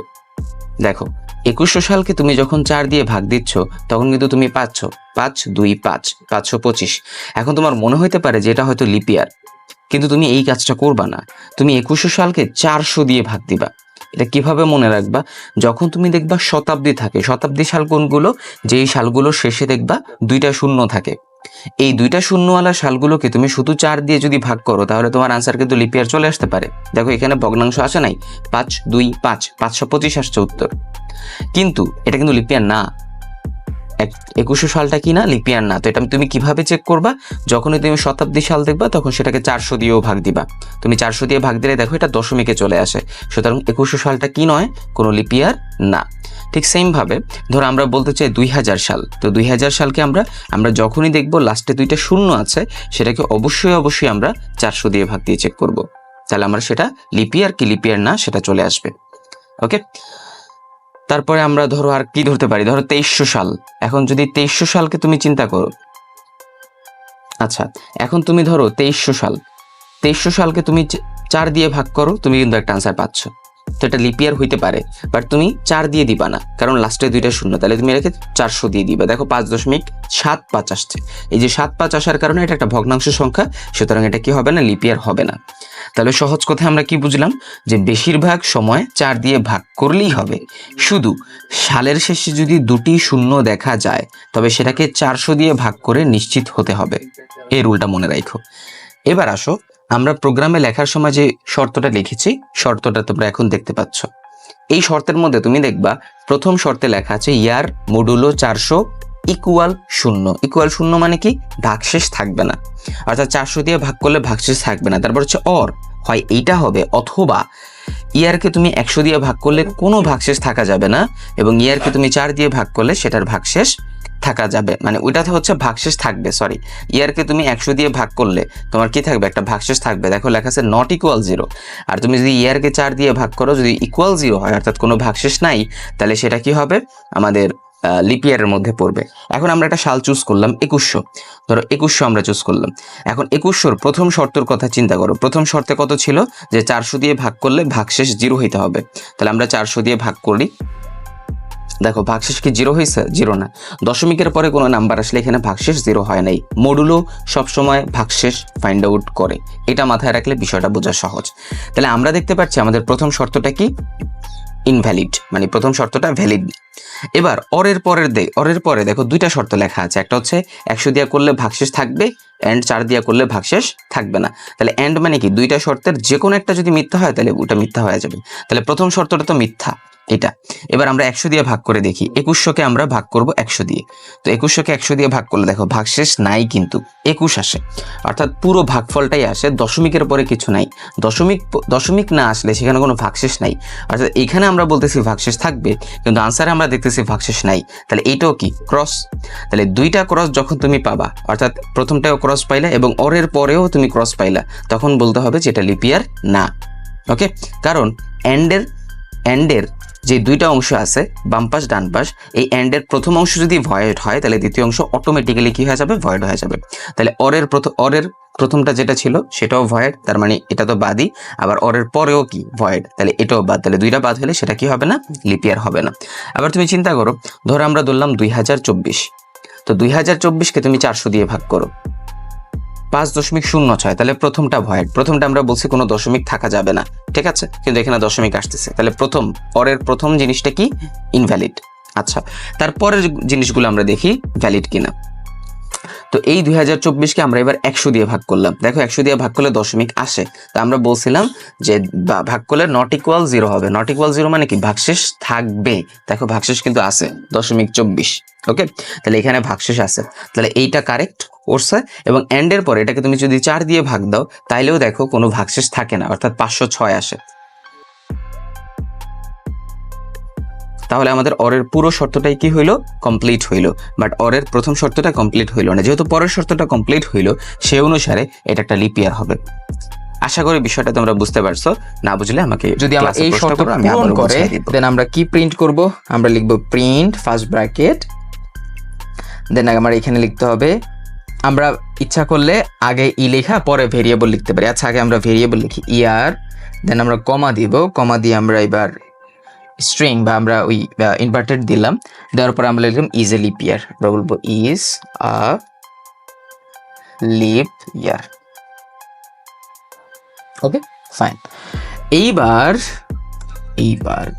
দেখো 2100 সালকে তুমি যখন 4 দিয়ে ভাগ দিচ্ছ তখন কিন্তু তুমি পাচ্ছ 5 2 5 525। এখন তোমার মনে হতে পারে যে এটা হয়তো লিপ ইয়ার, কিন্তু তুমি এই কাজটা করবা না। তুমি 2100 সালকে 400 দিয়ে ভাগ দিবা। এটা কিভাবে মনে রাখবা? যখন তুমি দেখবা শতাব্দী থাকে, শতাব্দী সাল কোনগুলো? যেই সালগুলো শেষে দেখবা 2টা শূন্য থাকে। এই 2টা শূন্যওয়ালা সালগুলোকে তুমি শুধু 4 দিয়ে যদি ভাগ করো তাহলে তোমার আনসার কিন্তু লিপ ইয়ার চলে আসতে পারে। দেখো এখানে ভগ্নাংশ আসে নাই, 5 2 5 525 আসছে উত্তর, কিন্তু এটা কিন্তু লিপ ইয়ার না। 2100 সালটা কি না? লিপ ইয়ার না। তো এটা তুমি কিভাবে চেক করবা? যখনই তুমি শতাব্দী সাল দেখবা তখন সেটাকে 400 দিয়েও ভাগ দিবা। তুমি 400 দিয়ে ভাগ দিলে দেখো এটা দশমিকে চলে আসে, সুতরাং 2100 সালটা কি নয়? কোনো লিপ ইয়ার না। ঠিক সেম ভাবে ধরো আমরা বলতে চাই 2000 সাল, তো 2000 সালকে আমরা যখনই দেখবো লাস্টে 2টা শূন্য আছে সেটাকে অবশ্যই আমরা 400 দিয়ে ভাগ দিয়ে চেক করব। তাহলে আমরা সেটা লিপ ইয়ার কি লিপ ইয়ার না সেটা চলে আসবে। ওকে, তারপরে আমরা ধরো আর কি ধরতে পারি? ধরো 2300 সাল। এখন যদি 2300 সালকে তুমি চিন্তা করো, আচ্ছা এখন তুমি ধরো 2300 সালকে তুমি 4 দিয়ে ভাগ করো, তুমি কিন্তু একটা আনসার পাচ্ছ। তো এটা লিপ ইয়ার হইতে পারে, বাট তুমি 4 দিয়ে দিবা না, কারণ লাস্টে 2টা শূন্য, তাহলে তুমি এটাকে 400 দিয়ে দিবা। দেখো 5.75 আসছে। এই যে 75 আসার কারণে এটা একটা ভগ্নাংশ সংখ্যা, সুতরাং এটা কি হবে না? লিপ ইয়ার হবে না। তাহলে সহজ কথায় আমরা কি বুঝলাম? যে বেশিরভাগ সময় 4 দিয়ে ভাগ করলেই হবে, শুধু সালের শেষে যদি 2টি শূন্য দেখা যায় তবে সেটাকে 400 দিয়ে ভাগ করে নিশ্চিত হতে হবে। এই রুলটা মনে রাখো। এবার আসো, আমরা প্রোগ্রামে লেখার সময় যে শর্তটা লিখেছি, শর্তটা তোমরা এখন দেখতে পাচ্ছ। এই শর্তের মধ্যে তুমি দেখবা প্রথম শর্তে লেখা আছে ইয়ার মডুলো 400 ইকুয়াল 0। ইকুয়াল 0 মানে কি? ভাগশেষ থাকবে না, অর্থাৎ 400 দিয়ে ভাগ করলে ভাগশেষ থাকবে না। তারপর হচ্ছে অর, হয় এইটা হবে, অথবা ইয়ারকে তুমি 100 দিয়ে ভাগ করলে কোনো ভাগশেষ থাকা যাবে না, এবং ইয়ারকে তুমি 4 দিয়ে ভাগ করলে সেটার ভাগশেষ থাকা যাবে, মানে ওইটাতে হচ্ছে ভাগশেষ থাকবে। সরি, ইয়ারকে তুমি 100 দিয়ে ভাগ করলে তোমার কি থাকবে? একটা ভাগশেষ থাকবে। দেখো লেখা আছে নট ইকুয়াল 0। আর তুমি যদি ইয়ারকে 4 দিয়ে ভাগ করো, যদি ইকুয়াল 0 হয় অর্থাৎ কোনো ভাগশেষ নাই, তাহলে সেটা কি হবে? আমাদের লিপ ইয়ারের মধ্যে পড়বে। এখন আমরা একটা সাল চুজ করলাম 2100, ধরো 2100 আমরা চুজ করলাম। এখন 2100 প্রথম শর্তের কথা চিন্তা করো। প্রথম শর্তে কত ছিল? যে 400 দিয়ে ভাগ করলে ভাগশেষ 0 হইতে হবে। তাহলে আমরা 400 দিয়ে ভাগ করি, দেখো ভাগশেষ কি 0 হয়েছে? 0 না। দশমিকের পরে কোনো নাম্বার আসলে এখানে ভাগশেষ 0 হয় নাই। মডুলো সবসময় ভাগশেষ ফাইন্ড আউট করে, এটা মাথায় রাখলে বিষয়টা বোঝা সহজ। তাহলে আমরা দেখতে পাচ্ছি আমাদের প্রথম শর্তটা কি? ইনভ্যালিড, মানে প্রথম শর্তটা ভ্যালিড। এবার অরের পরে দেখো 2টা শর্ত লেখা আছে। একটা হচ্ছে 100 দিয়া করলে ভাগশেষ থাকবে, এন্ড 4 দিয়া করলে ভাগশেষ থাকবে না। তাহলে এন্ড মানে কি? 2টা শর্তের যে কোনো একটা যদি মিথ্যা হয় তাহলে ওটা মিথ্যা হয়ে যাবে। তাহলে প্রথম শর্তটা তো মিথ্যা, এটা। এবার আমরা 100 দিয়ে ভাগ করে দেখি। 2100কে আমরা ভাগ করব 100 দিয়ে। তো 2100কে 100 দিয়ে ভাগ করলে দেখো ভাগশেষ নাই, কিন্তু 21 আসে, অর্থাৎ পুরো ভাগফলটাই আসে, দশমিকের পরে কিছু নাই। দশমিক না আসলে সেখানে কোনো ভাগশেষ নাই, অর্থাৎ এখানে আমরা বলতেছি ভাগশেষ থাকবে, কিন্তু আনসারে আমরা দেখতেছি ভাগশেষ নাই। তাহলে এইটাও কি? ক্রস। তাহলে 2টা ক্রস যখন তুমি পাবা, অর্থাৎ প্রথমটাও ক্রস পাইলা এবং অরের পরেও তুমি ক্রস পাইলা, তখন বলতে হবে যে এটা লিপ ইয়ার না। ওকে, কারণ এন্ডের যে 2টা অংশ আছে, বাম পাশ ডান পাশ, এই এন্ডের প্রথম অংশ যদি ভয়েড হয় তাহলে দ্বিতীয় অংশ অটোমেটিক্যালি কি হয়ে যাবে? ভয়েড হয়ে যাবে। তাহলে অরের প্রথমটা যেটা ছিল সেটাও ভয়েড, তার মানে এটা তো বাদই। আবার অরের পরেও কি? ভয়েড, তাহলে এটাও বাদ। তাহলে 2টা বাদ হলে সেটা কি হবে না? লিপ ইয়ার হবে না। আবার তুমি চিন্তা করো, ধরো আমরা ধরলাম 2024, তো 2024কে তুমি 400 দিয়ে ভাগ করো, 5.06, তাহলে প্রথমটা ভয়েড। প্রথমটা আমরা বলছি কোনো দশমিক থাকা যাবে না, ঠিক আছে, কিন্তু এখানে দশমিক আসতেছে, তাহলে পরের প্রথম জিনিসটা কি? ইনভ্যালিড। আচ্ছা, তারপরের জিনিসগুলো আমরা দেখি ভ্যালিড কিনা। তো এই 2024কে আমরা এবার 100 দিয়ে ভাগ করলাম। দেখো 100 দিয়ে ভাগ করলে দশমিক আসে, তা আমরা বলছিলাম যে ভাগ করলে নট ইকুয়াল 0 হবে। নট ইকুয়াল 0 মানে কি? ভাগশেষ থাকবে। দেখো ভাগশেষ কিন্তু আছে 0.24। ওকে, তাহলে এখানে ভাগশেষ আছে, তাহলে এইটা কারেক্ট করছে। এবং এন্ডের পরে এটাকে তুমি যদি 4 দিয়ে ভাগ দাও তাইলেও দেখো কোনো ভাগশেষ থাকে না, অর্থাৎ 506 আসে। তাহলে আমাদের অরের পুরো শর্তটাই কি হইলো? কমপ্লিট হইলো। বাট অরের প্রথম শর্তটা কমপ্লিট হইলো না, যেহেতু পরের শর্তটা কমপ্লিট হইলো সেই অনুসারে এটা একটা লিপ ইয়ার হবে। আশা করি বিষয়টা তোমরা বুঝতে পারছো। না বুঝলে আমাকে যদি আমরা এই শর্ত পূরণ করে দেন আমরা কি প্রিন্ট করব? আমরা লিখব প্রিন্ট ফার্স্ট ব্র্যাকেট, দেন আমরা এখানে লিখতে হবে, আমরা ইচ্ছা করলে আগে ই লেখা পরে ভেরিয়েবল লিখতে পারি। আচ্ছা, আগে আমরা ভেরিয়েবল লিখি ইয়ার, দেন আমরা কমা দিব, কমা দিয়ে আমরা এবার স্ট্রিং বা আমরা ওই ইনভার্টেড দিলাম, দেওয়ার পর আমরা লিখলাম ইজ এ লিপ ইয়ার, আমরা বলবো is a lip year. Okay fine. এইবার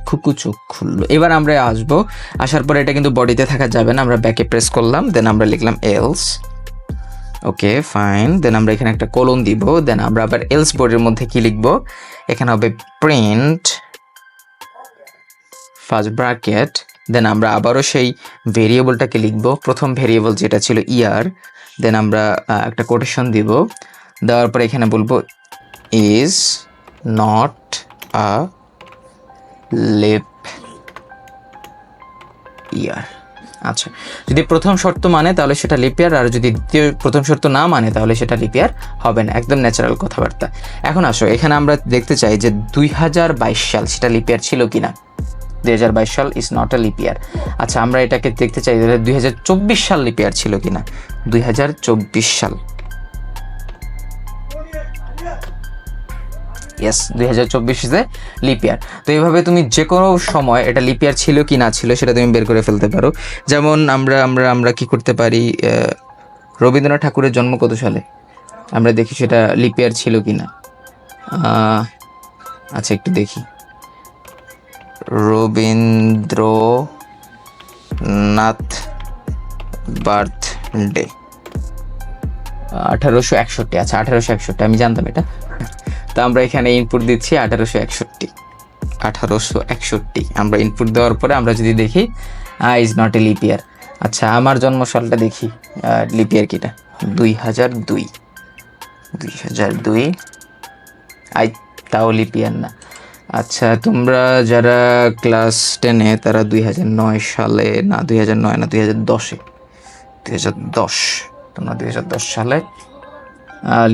খুকু চোখ খুললো। এবার আমরা আসবো, আসার পরে এটা কিন্তু বডিতে থাকা যাবে না, আমরা ব্যাকে প্রেস করলাম, দেন আমরা লিখলাম এলস। ওকে ফাইন, দেন আমরা এখানে একটা কোলন দিব, দেন আমরা আবার এলস বোর্ডের মধ্যে কি লিখবো, এখানে হবে প্রিন্ট ফার্স্ট ব্র্যাকেট, দেন আমরা আবারও সেই ভেরিয়েবলটাকে লিখবো, প্রথম ভেরিয়েবল যেটা ছিল ইয়ার, দেন আমরা একটা কোটেশন দিব, দেওয়ার পরে এখানে বলবো ইজ নট আ লিপ ইয়ার। আচ্ছা, যদি প্রথম শর্ত মানে তাহলে সেটা লিপ ইয়ার, আর যদি দ্বিতীয় প্রথম শর্ত না মানে তাহলে সেটা লিপ ইয়ার হবে না, একদম ন্যাচারাল কথাবার্তা। এখন আসো, এখানে আমরা দেখতে চাই যে 2022 সাল সেটা লিপ ইয়ার ছিল কিনা। 2022 সাল ইজ নট আ লিপ ইয়ার। আচ্ছা, আমরা এটাকে দেখতে চাই যে 2024 সাল লিপ ইয়ার ছিল কিনা। 2024 সাল, ইয়েস 2024 ইজ এ লিপ ইয়ার। তো এইভাবে তুমি যে কোনো সময় এটা লিপ ইয়ার ছিল কি না ছিল সেটা তুমি বের করে ফেলতে পারো। যেমন আমরা কি করতে পারি, রবীন্দ্রনাথ ঠাকুরের জন্ম কত সালে, আমরা দেখি সেটা লিপ ইয়ার ছিল কি না। আচ্ছা একটু দেখি, রবীন্দ্রনাথ বার্থডে 1861। আচ্ছা 1861, আমি জানতাম এটা। তো আমরা এখানে ইনপুট দিচ্ছি 1861। আমরা ইনপুট দেওয়ার পরে আমরা যদি দেখি ইজ নট এ লিপ ইয়ার। আচ্ছা, আমার জন্ম সালটা দেখি লিপ ইয়ার কিটা, 2002। তাও লিপ ইয়ার না। আচ্ছা, তোমরা যারা ক্লাস 10-এ তারা 2009 সালে, না 2009 না 2010-এ, 2010, তোমরা 2010 সালে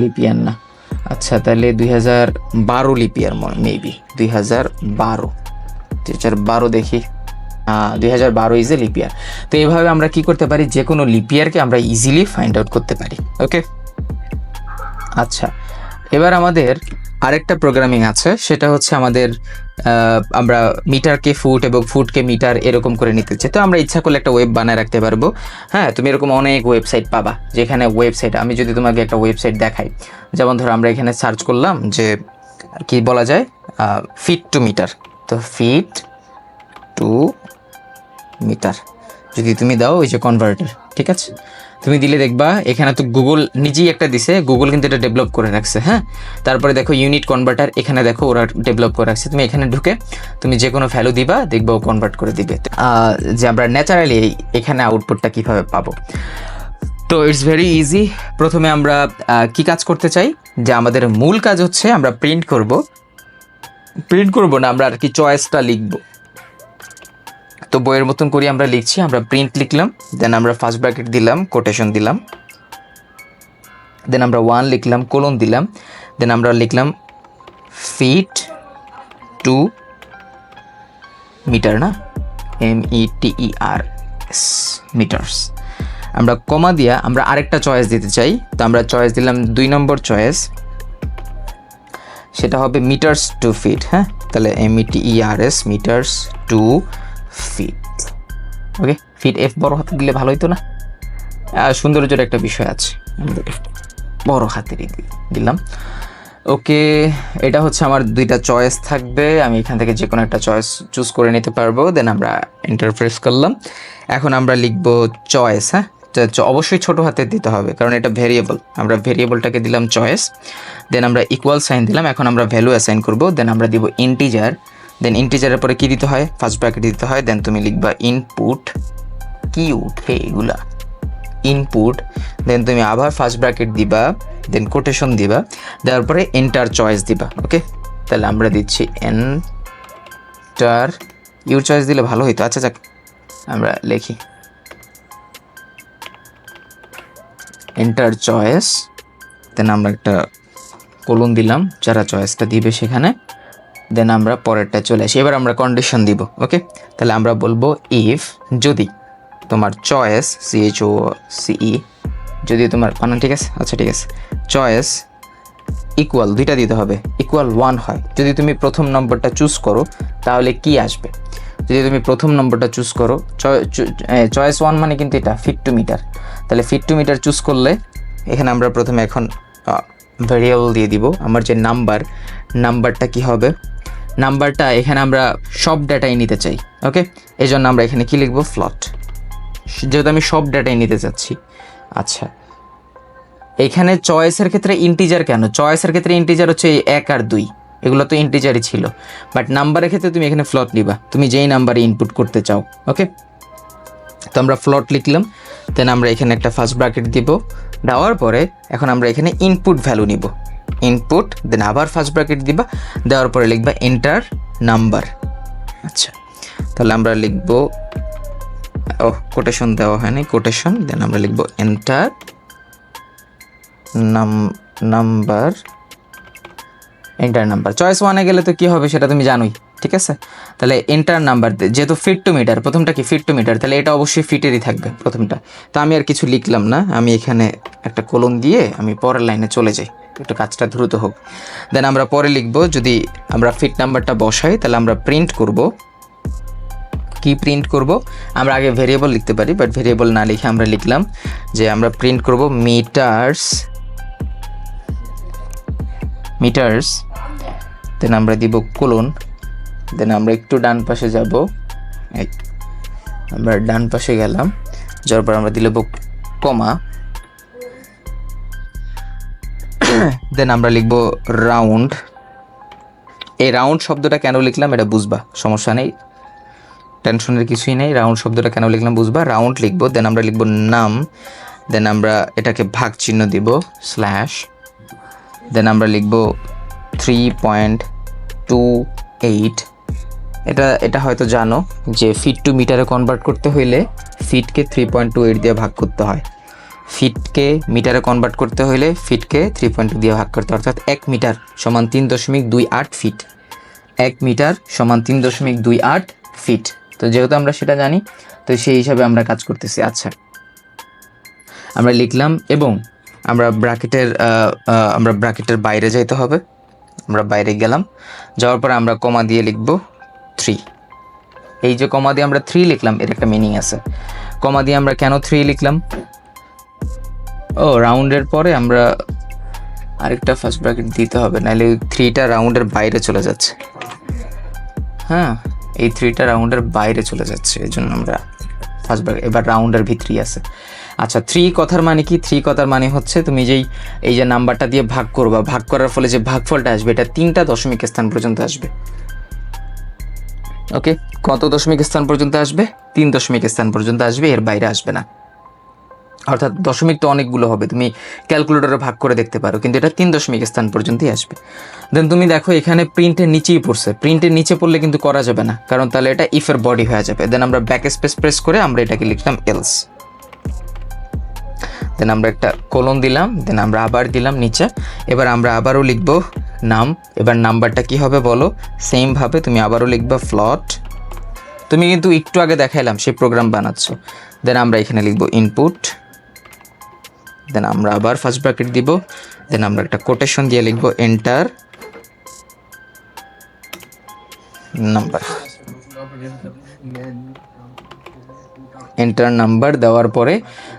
লিপ ইয়ার না। আচ্ছা, তাহলে 2012 লিপ ইয়ার মেবি, 2012 দেখি, 2012 ইজ এ লিপ ইয়ার। তো এইভাবে আমরা কি করতে পারি, যে কোনো লিপ ইয়ারকে আমরা ইজিলি ফাইন্ড আউট করতে পারি। ওকে, আচ্ছা এবার আমাদের আরেকটা প্রোগ্রামিং আছে, সেটা হচ্ছে আমাদের আমরা মিটারকে ফুট এবং ফুটকে মিটার এরকম করে নিতে চাই। তো আমরা ইচ্ছা করলে একটা ওয়েব বানায় রাখতে পারবো। হ্যাঁ, তুমি এরকম অনেক ওয়েবসাইট পাবা, যেখানে ওয়েবসাইট, আমি যদি তোমাকে একটা ওয়েবসাইট দেখাই, যেমন ধরো আমরা এখানে সার্চ করলাম যে কি বলা যায়, ফিট টু মিটার। তো ফিট টু মিটার যদি তুমি দাও, ওই যে কনভার্টার, ঠিক আছে, তুমি দিলে দেখবা এখানে তো গুগল নিজেই একটা দিছে, গুগল কিন্তু এটা ডেভেলপ করে রাখছে। হ্যাঁ, তারপরে দেখো ইউনিট কনভার্টার, এখানে দেখো ওরা ডেভেলপ করে রাখছে। তুমি এখানে ঢুকে তুমি যে কোনো ভ্যালু দিবা, দেখবা ও কনভার্ট করে দিবে, যে আমরা ন্যাচারালি এখানে আউটপুটটা কীভাবে পাবো। তো ইটস ভেরি ইজি। প্রথমে আমরা কি কাজ করতে চাই, যে আমাদের মূল কাজ হচ্ছে আমরা প্রিন্ট করব না, আমরা আর কি চয়েসটা লিখবো। তো বইয়ের মতন করি আমরা লিখছি, আমরা প্রিন্ট লিখলাম, দেন আমরা ফার্স্ট ব্র্যাকেট দিলাম, কোটেশন দিলাম, দেন আমরা 1 লিখলাম, কোলন দিলাম, দেন আমরা লিখলাম ফিট টু মিটার, না METERS মিটার্স। আমরা কমা দিয়া আমরা আরেকটা চয়েস দিতে চাই, তো আমরা চয়েস দিলাম 2 নম্বর চয়েস, সেটা হবে মিটার্স টু ফিট। হ্যাঁ, তাহলে METERS মিটার্স টু ফিট। ওকে, ফিট এফ বড় হাতে দিলে ভালো হইতো না, সৌন্দর্যের একটা বিষয় আছে, আমাদের বড় হাতে দিলাম। ওকে, এটা হচ্ছে আমার 2টা চয়েস থাকবে, আমি এখান থেকে যে কোনো একটা চয়েস চুজ করে নিতে পারবো। দেন আমরা এন্টার প্রেস করলাম। এখন আমরা লিখবো চয়েস। হ্যাঁ, অবশ্যই ছোট হাতে দিতে হবে, কারণ এটা ভেরিয়েবল। আমরা ভেরিয়েবলটাকে দিলাম চয়েস, দেন আমরা ইকুয়াল সাইন দিলাম। এখন আমরা ভ্যালু অ্যাসাইন করবো, দেন আমরা দিব ইন্টিজার, দেন ইন্টিজারের পরে কি দিতে হয়, ফার্স্ট ব্র্যাকেট দিতে হয়, দেন তুমি লিখবা ইনপুট, কি উঠে এগুলা, ইনপুট, দেন তুমি আবার ফার্স্ট ব্র্যাকেট দিবা, দেন কোটেশন দিবা, দেওয়ার পরে এন্টার চয়েস দিবা। ওকে, তাহলে আমরা দিচ্ছি এন্টার, ইউর চয়েস দিলে ভালো হইতো। আচ্ছা যাক, আমরা লিখি এন্টার চয়েস, দেন আমরা একটা কোলন দিলাম, যারা চয়েসটা দিবে সেখানে, দেন আমরা পরেরটা চলে আসি। এবার আমরা কন্ডিশন দিব। ওকে, তাহলে আমরা বলবো ইফ, যদি তোমার চয়েস CHOCE, যদি তোমার বানান ঠিক আছে, আচ্ছা ঠিক আছে, চয়েস ইকুয়াল, 2টা দিতে হবে, ইকুয়াল 1 হয়, যদি তুমি প্রথম নম্বরটা চুজ করো তাহলে কি আসবে, যদি তুমি প্রথম নম্বরটা চুজ করো, চয়েস 1 মানে কিন্তু এটা ফিট টু মিটার, তাহলে ফিট টু মিটার চুজ করলে এখানে আমরা প্রথমে এখন ভেরিয়েবল দিয়ে দিব আমার যে নাম্বারটা কি হবে, নাম্বারটা এখানে আমরা সব ডাটাই নিতে চাই। ওকে, এই জন্য আমরা এখানে কি লিখবো, ফ্লট, যেহেতু আমি সব ডাটাই নিতে চাচ্ছি। আচ্ছা, এখানে চয়েসের ক্ষেত্রে ইন্টিজার কেন? চয়েসের ক্ষেত্রে ইন্টিজার হচ্ছে 1 আর 2, এগুলো তো ইন্টিজারই ছিল, বাট নাম্বারের ক্ষেত্রে তুমি এখানে ফ্লট নিবা, তুমি যেই নাম্বারে ইনপুট করতে চাও। ওকে, তো আমরা ফ্লট লিখলাম, দেন আমরা এখানে একটা ফার্স্ট ব্র্যাকেট দিব, দেওয়ার পরে এখন আমরা এখানে ইনপুট ভ্যালু নিব, ইনপুট, দেন আবার ফার্স্ট ব্র্যাকেট দিবা, দেওয়ার পরে লিখবা এন্টার নাম্বার। আচ্ছা, তাহলে আমরা লিখব, কোটেশন দেওয়া হয়নি, কোটেশন, দেন আমরা লিখব enter number, enter number. Choice 1-এ গেলে তো কি হবে সেটা তুমি জানোই, ঠিক আছে? তাহলে এন্টার নাম্বার, যেহেতু ফিট টু মিটার, প্রথমটা কি ফিট টু মিটার, তাহলে এটা অবশ্যই ফিটেরই থাকবে প্রথমটা। তো আমি আর কিছু লিখলাম না, আমি এখানে একটা কোলন দিয়ে আমি পরের লাইনে চলে যাই, একটু কাজটা দ্রুত হোক। দেন আমরা পরে লিখব, যদি আমরা ফিট নাম্বারটা বসাই তাহলে আমরা প্রিন্ট করব, কি প্রিন্ট করব, আমরা আগে ভেরিয়েবল লিখতে পারি, বাট ভেরিয়েবল না লিখে আমরা লিখলাম যে আমরা প্রিন্ট করব মিটার্স, দেন আমরা দিব কোলন, দেন আমরা একটু ডান পাশে যাব, আমরা ডান পাশে গেলাম, যাওয়ার পর আমরা দিলাম কমা, দেন আমরা লিখব রাউন্ড। এই রাউন্ড শব্দটা কেন লিখলাম এটা বুঝবা, সমস্যা নেই, টেনশনের কিছুই নেই। রাউন্ড শব্দটা কেন লিখলাম বুঝবা, রাউন্ড লিখবো, দেন আমরা লিখব নাম, দেন আমরা এটাকে ভাগ চিহ্ন দিব স্ল্যাশ, দেন আমরা লিখব 3.28। এটা হয়তো জানো যে ফিট টু মিটারে কনভার্ট করতে হইলে ফিটকে 3.28 দিয়ে ভাগ করতে হয়, ফিটকে মিটারে কনভার্ট করতে হইলে ফিটকে 3.2 দিয়ে ভাগ করতে হয়, অর্থাৎ 1 মিটার সমান 3.28 ফিট, 1 মিটার সমান 3.28 ফিট। তো যেহেতু আমরা সেটা জানি, তো সেই হিসাবে আমরা কাজ করতেছি। আচ্ছা, আমরা লিখলাম এবং আমরা ব্র্যাকেটের বাইরে যাইতে হবে, আমরা বাইরে গেলাম, যাওয়ার পরে আমরা কমা দিয়ে লিখব 3। এই যে কমা দিয়ে আমরা 3 লিখলাম এর একটা মিনিং আছে। কমা দিয়ে আমরা কেন 3 লিখলাম, রাউন্ডের পরে আমরা আরেকটা ফার্স্ট ব্র্যাকেট দিতে হবে, নাহলে 3টা রাউন্ডের বাইরে চলে যাচ্ছে। হ্যাঁ, এই 3টা রাউন্ডের বাইরে চলে যাচ্ছে, এই জন্য আমরা ফার্স্ট ব্র্যাকেট, এবার রাউন্ডের ভিতরেই আছে। আচ্ছা, 3 কথার মানে কি? 3 কথার মানে হচ্ছে তুমি এই যে নাম্বারটা দিয়ে ভাগ করবা, ভাগ করার ফলে যে ভাগফলটা আসবে এটা 3টা দশমিক স্থান পর্যন্ত আসবে। ওকে, কত দশমিক স্থান পর্যন্ত আসবে? 3 দশমিক স্থান পর্যন্ত আসবে, এর বাইরে আসবে না। অর্থাৎ দশমিক তো অনেকগুলো হবে, তুমি ক্যালকুলেটরে ভাগ করে দেখতে পারো, কিন্তু এটা 3 দশমিক স্থান পর্যন্তই আসবে। দেন তুমি দেখো এখানে প্রিন্টের নিচেই পড়ছে, প্রিন্টের নিচে পড়লে কিন্তু করা যাবে না, কারণ তাহলে এটা ইফের বডি হয়ে যাবে। দেন আমরা ব্যাক স্পেস প্রেস করে আমরা এটাকে লিখলাম এলস, দেন আমরা একটা কোলন দিলাম, দেন আমরা আবার দিলাম নিচে, এবার আমরা আবারও লিখব নাম। এবার নাম্বারটা কি হবে বলো, সেম ভাবে তুমি আবারও লিখবা ফ্লট, তুমি কিন্তু একটু আগে দেখাইলাম সেই প্রোগ্রাম বানাচ্ছ। দেন আমরা এখানে লিখব ইনপুট, দেন আমরা আবার ফার্স্ট ব্র্যাকেট দিব, দেন আমরা একটা কোটেশন দিয়ে লিখব এন্টার নাম্বার, এন্টার নাম্বার দেওয়ার পরে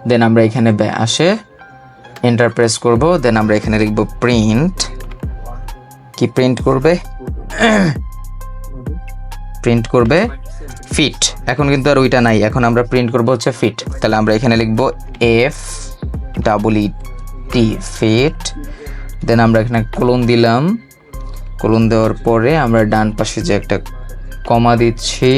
দেন আমরা এখানে আসে এন্টার প্রেস করব, দেন আমরা এখানে লিখব প্রিন্ট, কি প্রিন্ট করবে, প্রিন্ট করবে ফিট। এখন কিন্তু আর ওইটা নাই, এখন আমরা প্রিন্ট করব হচ্ছে ফিট, তাহলে আমরা এখানে লিখব FEET ফিট, দেন আমরা এখানে কোলন দিলাম, কোলন দেওয়ার পরে আমরা ডান পাশে যে একটা কমা দিচ্ছি,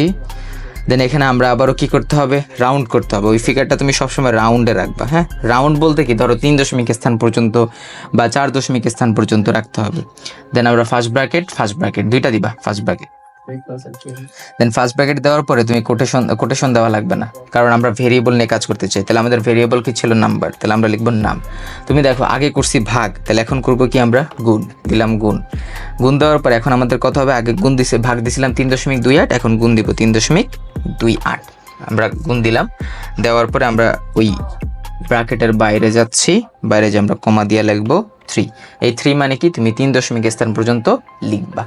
দেন এখানে আমরা আবারও কি করতে হবে, রাউন্ড করতে হবে। ওই ফিগারটা তুমি সবসময় রাউন্ডে রাখবা। হ্যাঁ, রাউন্ড বলতে কি, ধরো 3 দশমিক স্থান পর্যন্ত বা 4 দশমিক স্থান পর্যন্ত রাখতে হবে। দেন আমরা ফার্স্ট ব্র্যাকেট দুইটা দিবা, ফার্স্ট ব্র্যাকেট, দেন ফার্স্ট ব্র্যাকেট দেওয়ার পরে তুমি কোটেশন দেওয়া লাগবে না, কারণ আমরা ভেরিয়েবল নিয়ে কাজ করতে চাই। তাহলে আমাদের ভেরিয়েবল কি ছিল, নাম্বার, তাহলে আমরা লিখব নাম। তুমি দেখো আগে করছি ভাগ, তাহলে এখন করব কি, আমরা গুণ দিলাম, গুণ দেওয়ার পর এখন আমাদের কত হবে, আগে গুণ দিছে, ভাগ দিছিলাম 3.28, এখন গুণ দিব 3.28, আমরা গুণ দিলাম। দেওয়ার পরে আমরা ওই ব্র্যাকেটের বাইরে যাচ্ছি, বাইরে যে আমরা কমা দিয়ে লিখব 3। এই 3 মানে কি, তুমি 3 দশমিক স্থান পর্যন্ত লিখবা।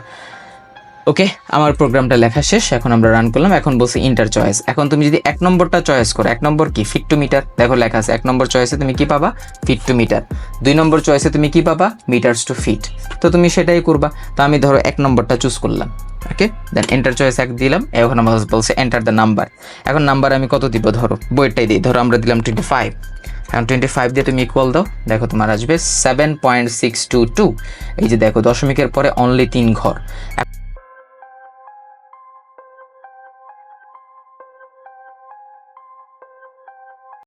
ওকে, আমার প্রোগ্রামটা লেখা শেষ। এখন আমরা রান করলাম। এখন বলছি ইন্টার চয়েস। এখন তুমি যদি 1 নম্বরটা চয়েস করো, 1 নম্বর কি ফিট টু মিটার, দেখো লেখা আছে 1 নম্বর চয়েসে তুমি কি পাবা, ফিট টু মিটার। 2 নম্বর চয়েসে তুমি কি পাবা, মিটারস টু ফিট। তো তুমি সেটাই করবা। তো আমি ধরো 1 নম্বরটা চুজ করলাম। ওকে, দেন এন্টার চয়েস 1 দিলাম। এখন আমার বলছে এন্টার দ্য নাম্বার। এখন নাম্বার আমি কত দিব, ধরো বইটাই দিই, ধরো আমরা দিলাম 25। এখন 25 দিয়ে তুমি ইকুয়াল দাও, দেখো তোমার আসবে 7.622। এই যে দেখো দশমিকের পরে অনলি 3 ঘর।